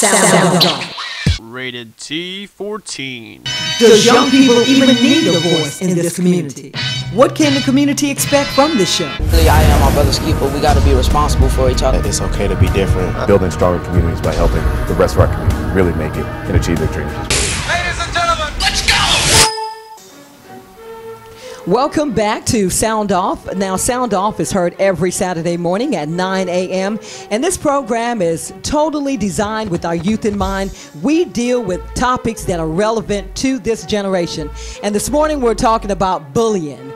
Sound Off. Rated T14. Does young people even need a voice in this community? What can the community expect from this show? I am my brother's keeper. We got to be responsible for each other. It's okay to be different. Building stronger communities by helping the rest of our community really make it and achieve their dreams. Ladies and gentlemen, let's go! Welcome back to Sound Off. Now, Sound Off is heard every Saturday morning at 9 a.m. And this program is totally designed with our youth in mind. We deal with topics that are relevant to this generation. And this morning we're talking about bullying.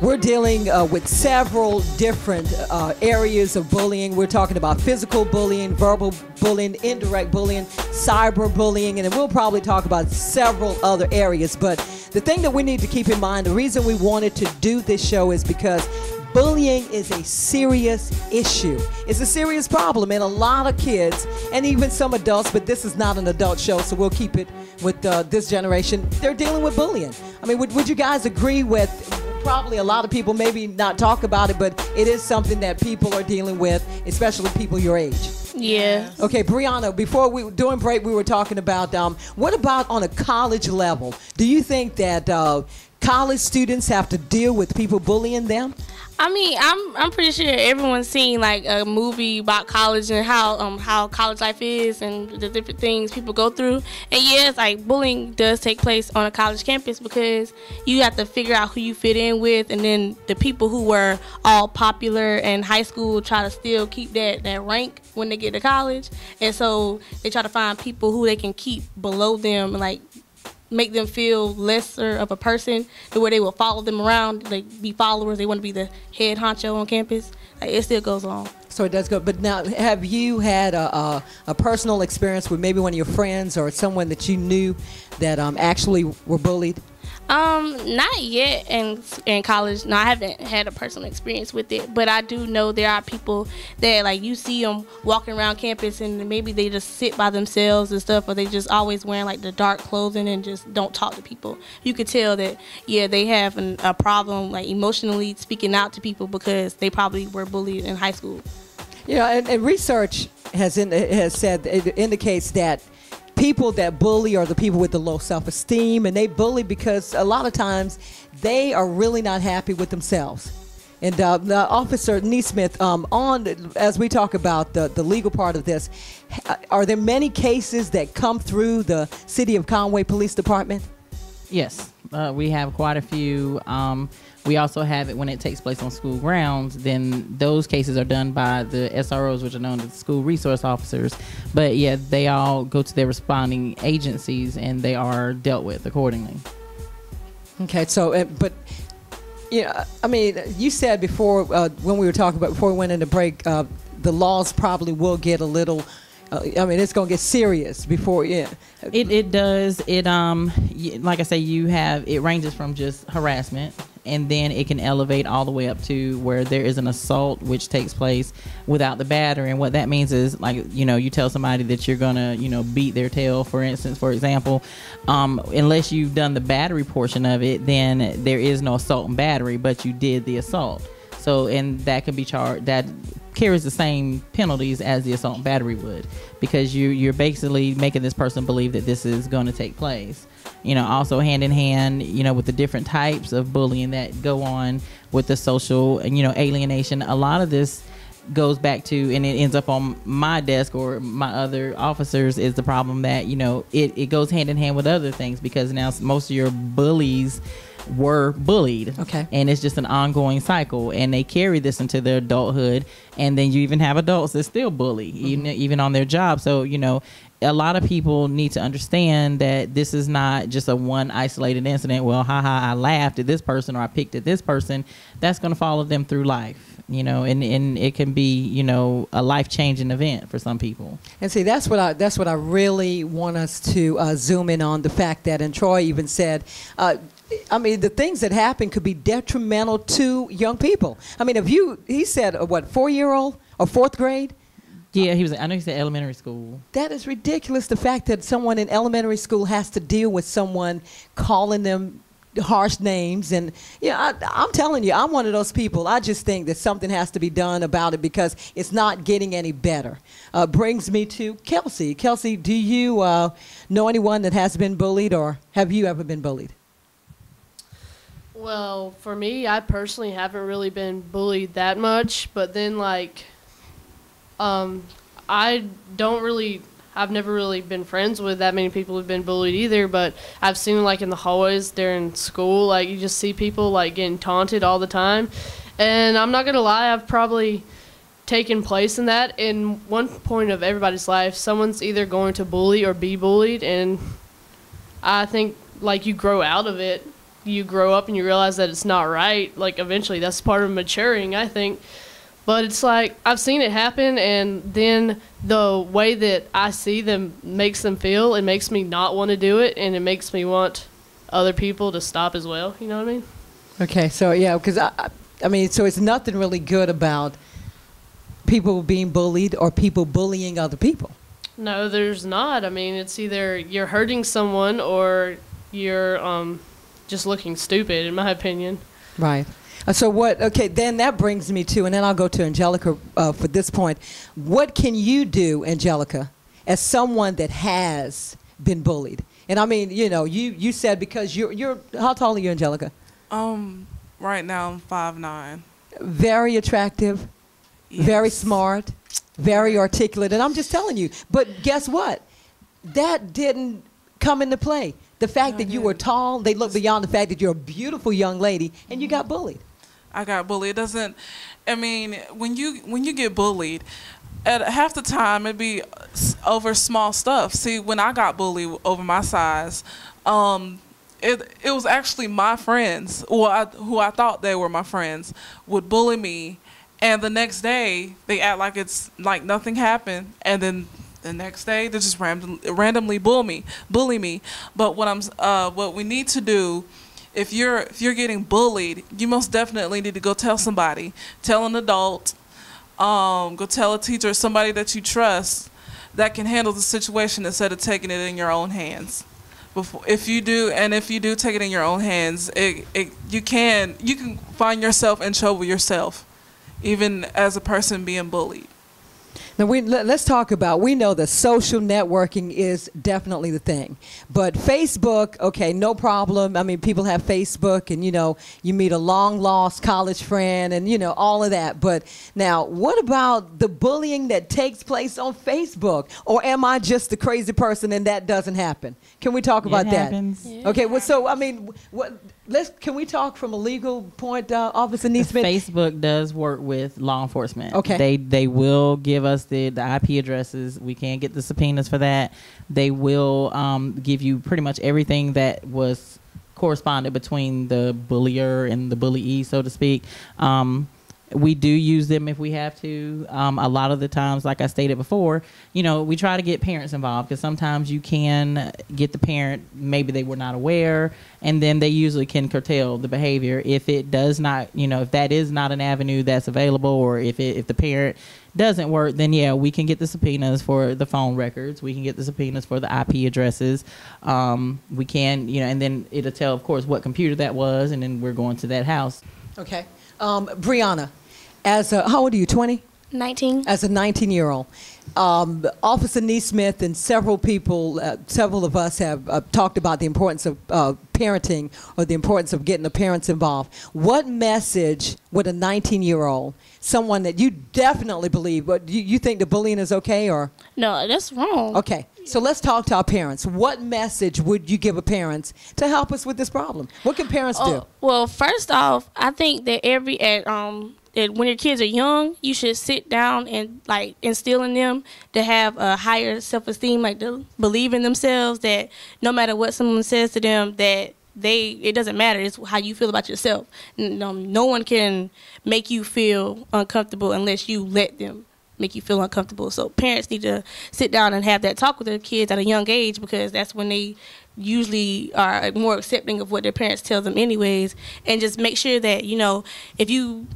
We're dealing with several different areas of bullying. We're talking about physical bullying, verbal bullying, indirect bullying, cyber bullying, and then we'll probably talk about several other areas. But the thing that we need to keep in mind, the reason we wanted to do this show is because bullying is a serious issue. It's a serious problem, and a lot of kids, and even some adults, but this is not an adult show, so we'll keep it with this generation. They're dealing with bullying. I mean, would you guys agree with, probably a lot of people maybe not talk about it, but it is something that people are dealing with, especially people your age? Yeah. Okay, Brianna, before during break, we were talking about, what about on a college level? Do you think that college students have to deal with people bullying them? I mean, I'm pretty sure everyone's seen like a movie about college and how college life is and the different things people go through. And yes, like bullying does take place on a college campus because you have to figure out who you fit in with, and then the people who were all popular in high school try to still keep that rank when they get to college, and so they try to find people who they can keep below them and like make them feel lesser of a person to where they will follow them around, like be followers. They want to be the head honcho on campus. Like, it still goes on. So it does go. But now, have you had a personal experience with maybe one of your friends or someone that you knew that actually were bullied? Not yet in college. No, I haven't had a personal experience with it, but I do know there are people that like you see them walking around campus and maybe they just sit by themselves and stuff, or they just always wearing like the dark clothing and just don't talk to people. You could tell that, yeah, they have a problem like emotionally speaking out to people because they probably were bullied in high school. Yeah, and research has said, it indicates that people that bully are the people with the low self-esteem, and they bully because a lot of times they are really not happy with themselves. And the Officer Neesmith, as we talk about the legal part of this, are there many cases that come through the City of Conway Police Department? Yes, we have quite a few. We also have it when it takes place on school grounds. Then those cases are done by the SROs, which are known as school resource officers. But yeah, they all go to their responding agencies and they are dealt with accordingly. Okay, so but yeah, I mean, you said before when we were talking about before we went into break, the laws probably will get a little. I mean, it's gonna get serious before. Yeah, it does. It like I say, it ranges from just harassment, and then it can elevate all the way up to where there is an assault which takes place without the battery. And what that means is, like, you tell somebody that you're gonna beat their tail, for example, unless you've done the battery portion of it, then there is no assault and battery, but you did the assault. So, and that can be charged, that carries the same penalties as the assault and battery would, because you're basically making this person believe that this is going to take place. Also hand in hand, with the different types of bullying that go on with the social, alienation. A lot of this goes back to, and it ends up on my desk or my other officers, is the problem that, it goes hand in hand with other things, because now most of your bullies were bullied. Okay. And it's just an ongoing cycle, and they carry this into their adulthood, and then you even have adults that still bully, even on their job. So a lot of people need to understand that this is not just a one isolated incident. Well, I laughed at this person or I picked at this person. That's going to follow them through life, and it can be, a life-changing event for some people. And see, that's what I really want us to zoom in on, the fact that, and Troy even said, I mean, the things that happen could be detrimental to young people. I mean, he said, 4-year-old or 4th grade? Yeah, I know he said elementary school. That is ridiculous, the fact that someone in elementary school has to deal with someone calling them harsh names. And I'm telling you, I'm one of those people. I just think that something has to be done about it because it's not getting any better. Brings me to Kelsey. Kelsey, do you know anyone that has been bullied, or have you ever been bullied? Well, for me, I personally haven't really been bullied that much, but then I've never really been friends with that many people who've been bullied either, but I've seen in the hallways during school, you just see people getting taunted all the time. And I'm not going to lie, I've probably taken place in that. In one point of everybody's life, someone's either going to bully or be bullied, and I think you grow out of it. You grow up and you realize that it's not right. Eventually that's part of maturing, I think. But it's I've seen it happen, and then the way that I see them makes them feel. It makes me not want to do it, and it makes me want other people to stop as well. You know what I mean? Okay, so yeah, because I mean, so it's nothing really good about people being bullied or people bullying other people. No, there's not. I mean, it's either you're hurting someone or you're just looking stupid, in my opinion. Right. So what, okay, then that brings me to, and then I'll go to Angelica for this point. What can you do, Angelica, as someone that has been bullied? And I mean, you said because you're how tall are you, Angelica? Right now I'm 5'9". Very attractive, Yes. very smart, very articulate. And I'm just telling you, but guess what? That didn't come into play. The fact that you were tall, they look beyond the fact that you're a beautiful young lady and you got bullied. I got bullied. It doesn't, I mean, when you get bullied, at half the time it'd be over small stuff. See, when I got bullied over my size, it was actually my friends, who I thought they were my friends, would bully me, and the next day they act like it's like nothing happened, and then the next day they just randomly bully me. But what we need to do, if you're getting bullied, you most definitely need to go tell somebody, tell an adult, go tell a teacher, somebody that you trust that can handle the situation instead of taking it in your own hands. If you do take it in your own hands, you can find yourself in trouble yourself, even as a person being bullied. Now let's talk about, we know that social networking is definitely the thing. But Facebook, okay, no problem. I mean, people have Facebook and, you meet a long lost college friend and, all of that. But now, what about the bullying that takes place on Facebook? Or am I just the crazy person and that doesn't happen? Can we talk about that? Happens. Yeah. Okay, well, so, I mean, can we talk from a legal point, Officer Neesmith? Facebook does work with law enforcement. Okay. They will give us the IP addresses. We can't get the subpoenas for that. They will give you pretty much everything that was corresponded between the bullier and the bullyee, so to speak. We do use them if we have to. A lot of the times, like I stated before, we try to get parents involved because sometimes you can get the parent, maybe they were not aware, and then they usually can curtail the behavior. If it does not, if that is not an avenue that's available, or if the parent doesn't work, then yeah, we can get the subpoenas for the phone records. We can get the subpoenas for the IP addresses. We can, and then it'll tell, of course, what computer that was, and then we're going to that house. Okay. Brianna, how old are you, 20? 19. As a 19-year-old, Officer Neesmith and several of us have talked about the importance of parenting, or the importance of getting the parents involved. What message would a 19-year-old, someone that you definitely believe, but you think the bullying is okay, or? No, that's wrong. Okay, so let's talk to our parents. What message would you give a parents to help us with this problem? What can parents do? Well, first off, I think that when your kids are young, you should sit down and instill in them to have a higher self-esteem, to believe in themselves, that no matter what someone says to them, that it doesn't matter. It's how you feel about yourself. No one can make you feel uncomfortable unless you let them make you feel uncomfortable. So parents need to sit down and have that talk with their kids at a young age, because that's when they usually are more accepting of what their parents tell them anyways. And just make sure that, if you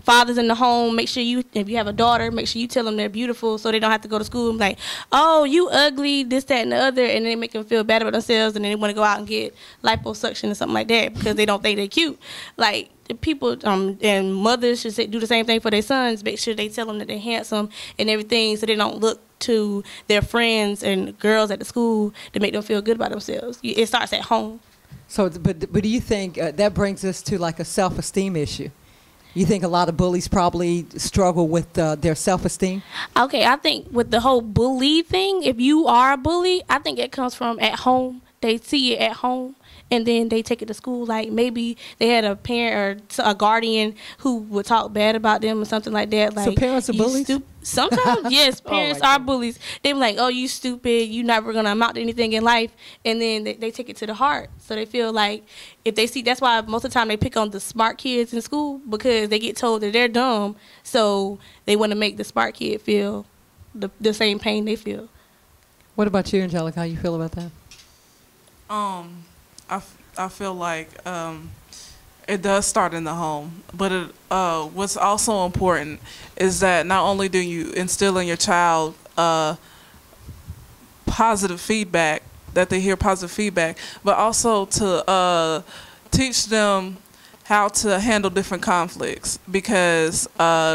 fathers in the home, make sure if you have a daughter, make sure you tell them they're beautiful so they don't have to go to school and be like, oh, you ugly, this, that, and the other, and then make them feel bad about themselves, and then they want to go out and get liposuction or something like that because they don't think they're cute. Like, the people and mothers should do the same thing for their sons, make sure they tell them that they're handsome and everything so they don't look to their friends and girls at the school to make them feel good about themselves. It starts at home. So, but do you think that brings us to like a self-esteem issue? You think a lot of bullies probably struggle with their self-esteem? Okay, I think with the whole bully thing, if you are a bully, I think it comes from at home. They see it at home, and then they take it to school. Like maybe they had a parent or a guardian who would talk bad about them or something like that. Like, so parents are bullies? Sometimes, yes, parents are bullies. They're like, oh, you stupid, you never going to amount to anything in life. And then they take it to the heart. So they feel like if they see, that's why most of the time they pick on the smart kids in school because they get told that they're dumb. So they want to make the smart kid feel the same pain they feel. What about you, Angelica? How you feel about that? I feel like it does start in the home, but what's also important is that not only do you instill in your child positive feedback, that they hear positive feedback, but also to teach them how to handle different conflicts, because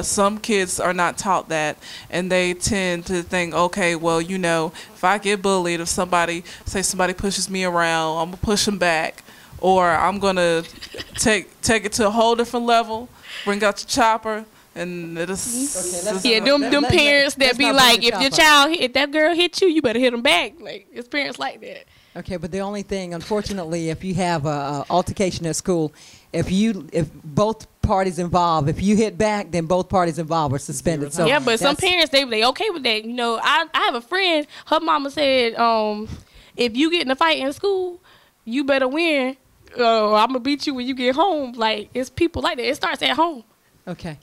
some kids are not taught that, and they tend to think, okay, well, you know, if I get bullied, if somebody pushes me around, I'm gonna push them back, or I'm gonna take it to a whole different level, bring out your chopper, and them parents that be like, if that girl hit you, you better hit them back. Like, it's parents like that. Okay, but the only thing, unfortunately, if you have a altercation at school, if both parties involved, if you hit back, then both parties involved are suspended. So yeah, but some parents they okay with that. You know, I have a friend. Her mama said, if you get in a fight in school, you better win. I'm gonna beat you when you get home. Like, it's people like that. It starts at home. Okay,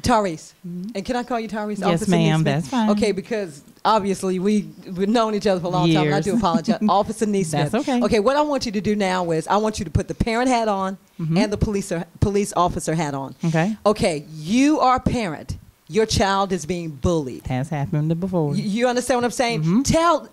Tyrese, and can I call you Tyrese? Yes, ma'am. That's fine. Okay, because obviously we've known each other for a long time. And I do apologize, Officer Neesmith. That's okay. Okay, what I want you to do now is I want you to put the parent hat on and the police officer hat on. Okay. Okay, you are a parent. Your child is being bullied. Has happened before. You understand what I'm saying?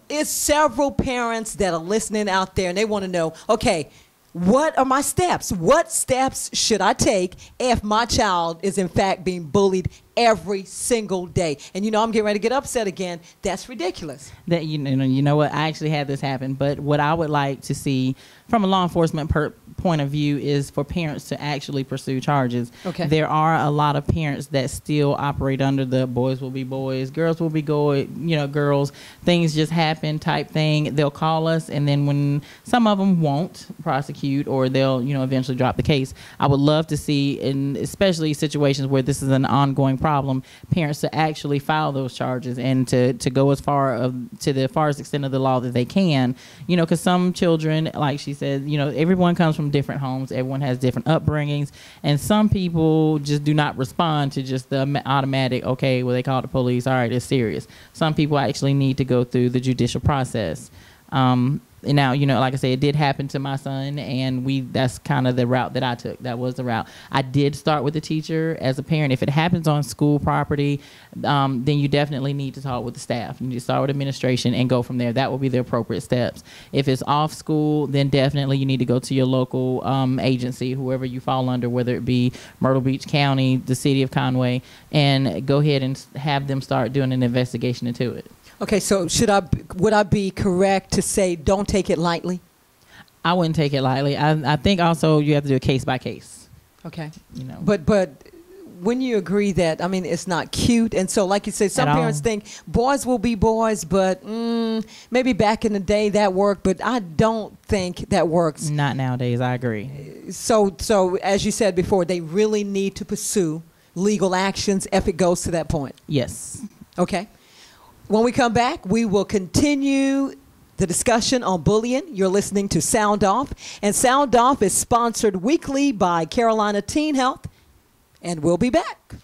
It's several parents that are listening out there, and they want to know, okay, what are my steps? What steps should I take if my child is in fact being bullied every single day? And you know, I'm getting ready to get upset again. That's ridiculous. That you know what? I actually had this happen, but what I would like to see from a law enforcement point of view is for parents to actually pursue charges. Okay. There are a lot of parents that still operate under the boys will be boys, girls will be girls. Things just happen type thing. They'll call us, and then when some of them won't prosecute, or they'll eventually drop the case. I would love to see, in especially situations where this is an ongoing problem, parents to actually file those charges and to go as far to the farthest extent of the law that they can. Because some children, like she said, everyone comes from different homes. Everyone has different upbringings, and some people just do not respond to just the automatic, okay, well, they called the police, all right, it's serious. Some people actually need to go through the judicial process. Now, like I said, it did happen to my son, and that's kind of the route that I took. That was the route. I did start with the teacher as a parent. If it happens on school property, then you definitely need to talk with the staff. You need to start with administration and go from there. That will be the appropriate steps. If it's off school, then definitely you need to go to your local agency, whoever you fall under, whether it be Myrtle Beach County, the city of Conway, and go ahead and have them start doing an investigation into it. Okay, so would I be correct to say don't take it lightly? I wouldn't take it lightly. I think also you have to do a case by case. Okay. But when you agree that, it's not cute, and so like you said, some parents think boys will be boys, but maybe back in the day that worked, but I don't think that works. Not nowadays, I agree. So as you said before, they really need to pursue legal actions if it goes to that point. Yes. Okay. When we come back, we will continue the discussion on bullying. You're listening to Sound Off, and Sound Off is sponsored weekly by Carolina Teen Health, and we'll be back.